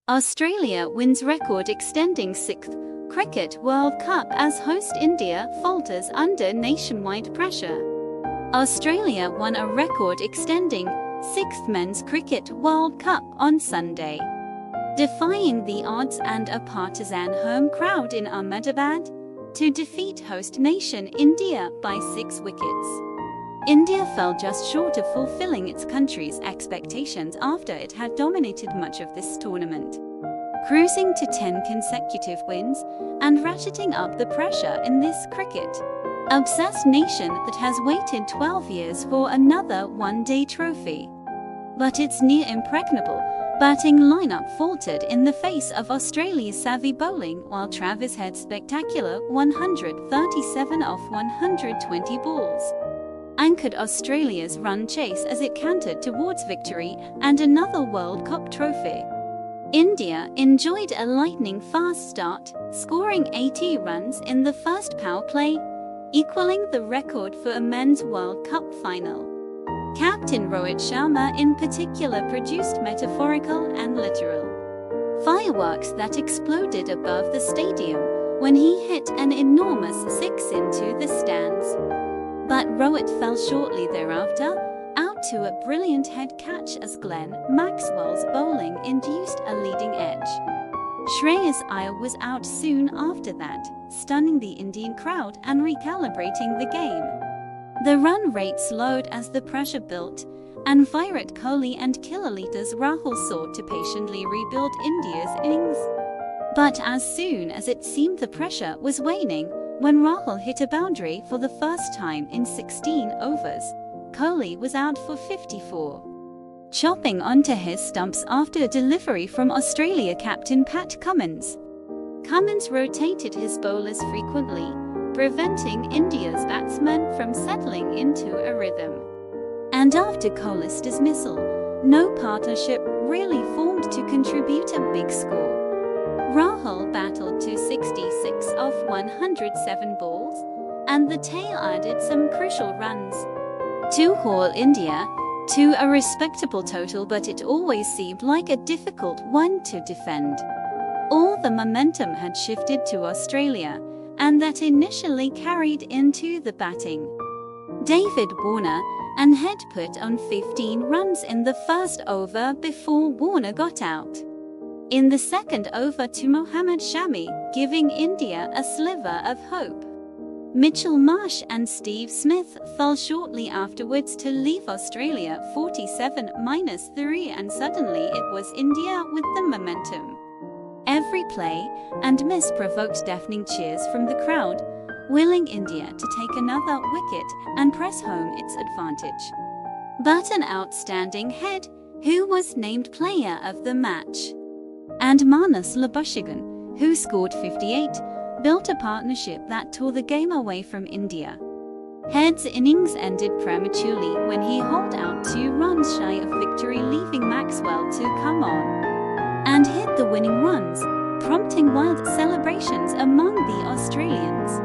Australia wins record-extending 6th Cricket World Cup as host India falters under nationwide pressure. Australia won a record-extending 6th Men's Cricket World Cup on Sunday, defying the odds and a partisan home crowd in Ahmedabad to defeat host nation India by 6 wickets. India fell just short of fulfilling its country's expectations after it had dominated much of this tournament, cruising to 10 consecutive wins and ratcheting up the pressure in this cricket-obsessed nation that has waited 12 years for another one-day trophy. But its near-impregnable batting lineup faltered in the face of Australia's savvy bowling, while Travis Head's spectacular 137 off 120 balls anchored Australia's run chase as it cantered towards victory and another World Cup trophy. India enjoyed a lightning-fast start, scoring 80 runs in the first power play, equaling the record for a men's World Cup final. Captain Rohit Sharma in particular produced metaphorical and literal fireworks that exploded above the stadium when he hit an enormous 6 into the stands. But Rohit fell shortly thereafter, out to a brilliant head catch as Glenn Maxwell's bowling induced a leading edge. Shreyas Iyer was out soon after that, stunning the Indian crowd and recalibrating the game. The run rate slowed as the pressure built, and Virat Kohli and Killalita's Rahul sought to patiently rebuild India's innings. But as soon as it seemed the pressure was waning, when Rahul hit a boundary for the first time in 16 overs, Kohli was out for 54, chopping onto his stumps after a delivery from Australia captain Pat Cummins. Cummins rotated his bowlers frequently, preventing India's batsmen from settling into a rhythm. And after Kohli's dismissal, no partnership really formed to contribute a big score. Rahul battled to 66 off 107 balls, and the tail added some crucial runs to haul India to a respectable total, but it always seemed like a difficult one to defend. All the momentum had shifted to Australia, and that initially carried into the batting. David Warner and Head put on 15 runs in the first over before Warner got out in the second over to Mohammad Shami, giving India a sliver of hope. Mitchell Marsh and Steve Smith fell shortly afterwards to leave Australia 47-3, and suddenly it was India with the momentum. Every play and miss provoked deafening cheers from the crowd, willing India to take another wicket and press home its advantage. But an outstanding Head, who was named player of the match, and Manas Labuschagne, who scored 58, built a partnership that tore the game away from India. Head's innings ended prematurely when he hauled out 2 runs shy of victory, leaving Maxwell to come on and hit the winning runs, prompting wild celebrations among the Australians.